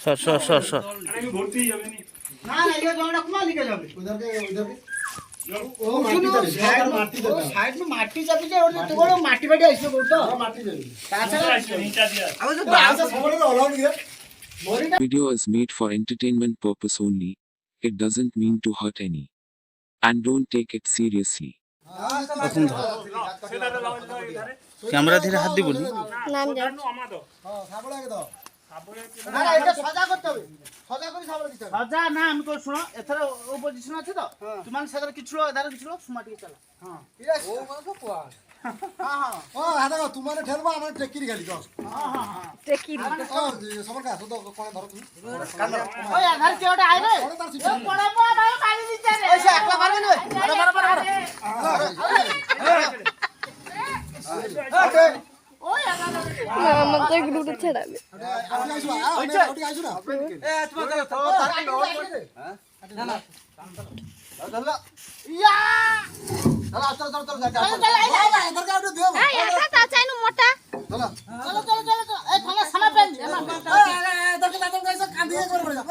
সর সর সর সর আমি ভর্তি যাবে নি না না ये जोड़ा कुमार लेके जाओगे उधर के ओ साइड में माटी चापी जाए और तो बड़ो माटी बाटी आइसो बोलतो माटी जाबी ताछाड़ा नीचा दिया अब तो बाहर से सबरे अलाउड नहीं है मोरी Video is made for entertainment purpose only. It doesn't mean to hurt any. And don't take it seriously. Camera ধরে হাত দিবনি নাম যা আমাদো हां साबळे के दो না না এটা সাজা করতে হবে সাজা করে সাবড় দিতে হবে সাজা না আমি কই শুনো এথর ও পজিশন আছে তো তুমি সেদার কিছু এদার কিছু সুমাটি চালা হ্যাঁ ঠিক আছে ও মানে তো কোয়া हां हां ओ हादा तुम्हारे ठेलबा हमर टेकिरी गाली दो हां हां हां টেকি ओ समर का तो कोन धरो तुम ওই আধার কে ওটা আইরে कोन तार ও পড়া পড়া পানি দিতে রে ওই সে একলা পারবে না ওই আমাদের গ্রুপে ছেড়াবে आउट आइसु आउट आइसु ना এ তুমি তো না না ইয়া চলো চলো চলো চলো इधर का आउट दियो এই এটা তা চাইনু মোটা चलो চলো চলো চলো চলো এই খানা সামনে পেন इधर के दादम कैसे कांदी कर पड़ेगा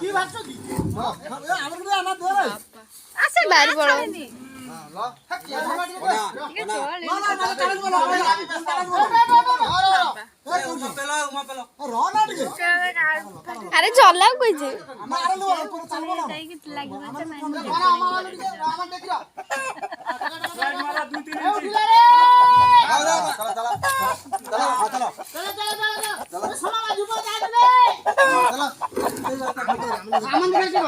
কি ভাবছো কি हां हमर के आना दो रे আছে বাড়ি বড় हां ला ঠিক আছে চল ना ना ना कान बोलो रो ना टिके আরে চলাও কইছে मारे लो ऊपर चल बोलो তাই কি লাগবে তো মানে আমার দেখিরা मारा 2-3 এ উঠিলা রে चलो चलो चलो चलो চলো চলো চলো সোনা বাজু পা যাবে রে चलो সামান দেখে দিও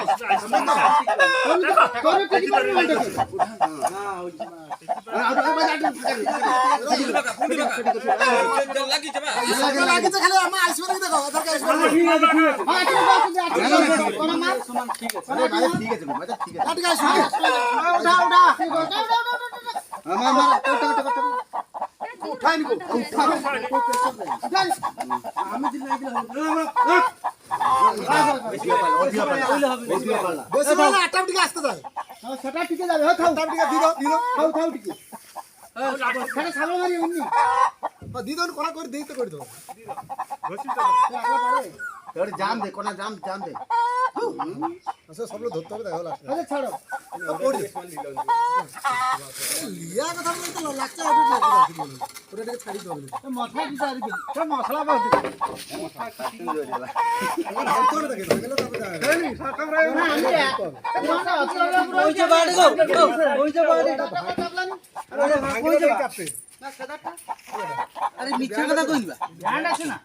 তোর টিকি পারবি না দেখে लागी तो खाली हम आइसो नहीं देखो इधर का आइसो হ্যাঁ ঠিক আছে কোনা মার ठीक है मैं तो ठीक है हट का आइसो উঠা উঠা मार उठाई निको আমি দিন নাই বেশি মানে আটা টিকে আসতে যায় সেটা টিকে যাবে হ্যাঁ থাও আটা টিকে দিদো দিদো থাও থাও টিকে সেটা সালো মারি উনি দিদো কোনা করে দেই তো করে দাও তোর জাম দে কোনা জাম দে আচ্ছা সব লোক ধরতে হবে দেখো লাস্ট আরে ছাড়ো পড়ি লিয়া কথা বলতে তো লাগছে আউট লাগছে পুরো টিকে ছাড়ি দাও মাথা দিতে আর কি সে মশলা বাদ দে করে দেখে গেলে তবে যায় না আমি ওই যে বাড়ি গো ওই যে বাড়ি ওই যে কাটতে আরে মিথ্যা কথা কইবা ধ্যান আছে না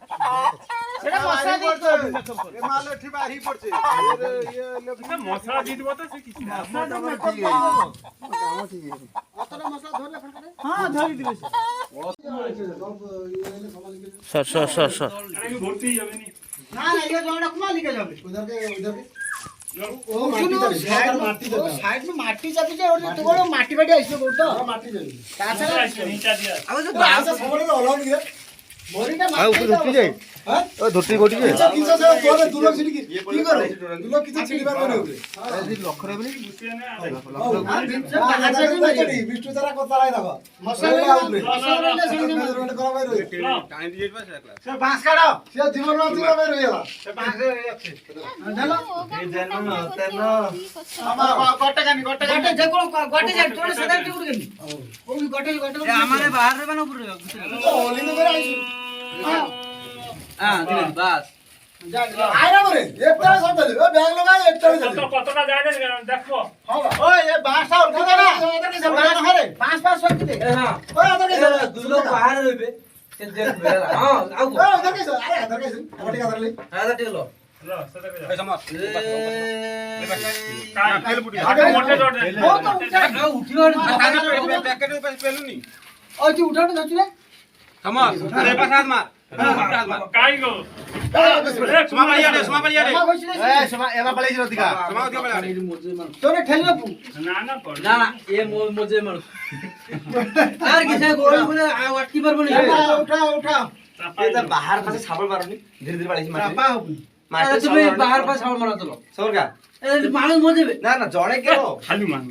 সেটা মশলা দিতে এ মাল ঠি বাড়ি পড়ছে মশলা দিয়ে দিব তো সে কিছু না অতটা মশলা ধরলে ফটারে হ্যাঁ ধরে দিবে সর সর সর সর আমি ভর্তি যাবে নি না না ये जोड़ा कुमार लेके जाओगे उधर के ओ सुनो साइड में माटी चापी जाए और तो बड़ो माटी बाटी आइसो बोलतो माटी जाबी ताछाड़ा नीचा दिया अब तो बाहर से सबरे अलाउड नहीं है मोरीटा आ ऊपर उठी जाए हां ओ धोती कोटी के किसे से तोरे दू लोग सिटी की करो दू लोग किसे छिड़ी बार बने होते ऐसी लख रे बनी बिष्टु जरा को तराई दबा मसला करा भाई रोई टाइम दिए पास रखला से बांस काटो से जीवन में जीवन में रोईला से बांस रे আছে জানো এই জন্ম তেনো গটে গানি গটে যে কোন গটে যাই তোরে সদা কি উড় গনি ওই গটে আমারে বাহার রে বানা উপরে ओली ने करे आइसु हां দিলেন বাস आयरा मरे एक तरह सब चले ओ बैग लगा एक तरह चले কতটা জায়গা দেখো ওই এ বাসটা উঠে দে না এদের কে বাস হারে পাঁচ পাঁচ সব দে হ্যাঁ ओ इधर के দু লোক বাহার রইবে তে দেখ বেলা হ্যাঁ আউ ओ इधर के अरे इधर के अबटी का ले আদা টিলো লো সেটা কে এই সমাজ কাই তেল বুটি মোটে জোড় ও তো উঠিও প্যাকেট पे পেলুনি ওই তুই উঠানো ধরছিস রে সমাজ আরে পাঁচ হাত মার কাই গো সমা পালিয়া দে সমা পালিয়া দে আমার কইছিস ए समा एबा पलाई जरो दिका সমা দিও পালিয়া তোরে ঠেলিও পু না না কর না না এ মজে মার আর কিছু গোল বলে আটকি পারবো না উঠা উঠা এটা বাহার কাছে ছাবল পারনি ধীরে ধীরে বাড়িছি মাটি চাপা তুমি বাহার পা সাবল মারা তোলো সরকা মানুষ মজেবে না না জড়ে কেন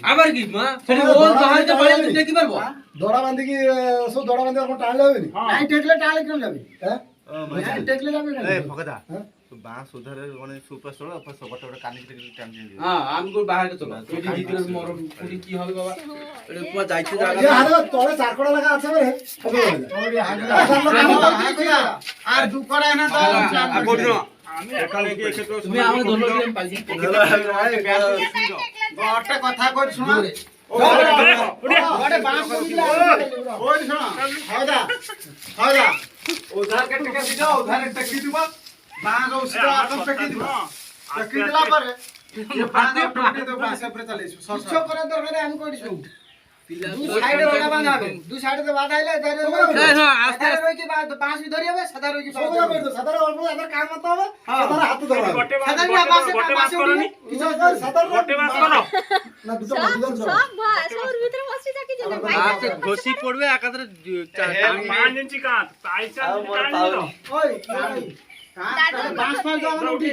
আবার কি মা সেটা ও বাহারকে বাড়ি দিতে কি পারবো দড়া বাঁধি কি সব দড়া বাঁধি আমার টানলে হবে না নাই টেকলে টালে কেন যাবে হ্যাঁ নাই টেকলে যাবে না ফকদা বাঁশ উধারে মানে সুপার স্টোর অফার সবটা ওটা কানে থেকে টান দিয়ে দিবে হ্যাঁ আমি কই বাহারকে তোলো তুই জিতলে মরম পুরি কি হবে বাবা এটা পুরো যাইতে এ জায়গা হাতে তোরে চার কোড়া লাগা আছে রে হবে আর দু করে না তো আর কোন তুমি আমাকে ধরলো কি আমি পাইছি একটা কথা কই শোনা ওরে বাঁশ কইলা ওই শোনা হাওদা হাওদা উধার কে টাকা দিছো উধার একটা কি দিবা বাঁশ ওসিরা আপন পেটি দিব পেটি দিলা পরে বাঁশ পেটি তো বাঁশ উপরে চালিস কিছু করে দরকার আমি কইছো দু সাইডে ওটা বাঁধাবে দু সাইডে তো বাঁধাইলে ধরে আস্তে আস্তে রই কি বাঁশ ধরি হবে সাদা রই কি সবগুলো কই তো সাদারে অল্প আবার কাম মত হবে সাদারে হাতে ধরা হবে সাদা না বাঁশে উঠি কিছু কর সাদারে গটে বাস করো না দুটো দুজন ধরো সব ভয় সব ভিতরে বসে থাকি যে আচ্ছা ঘষি পড়বে একাধারে 5 ইঞ্চি কাট ওই বাঁশ ফাল তো আমরা উঠি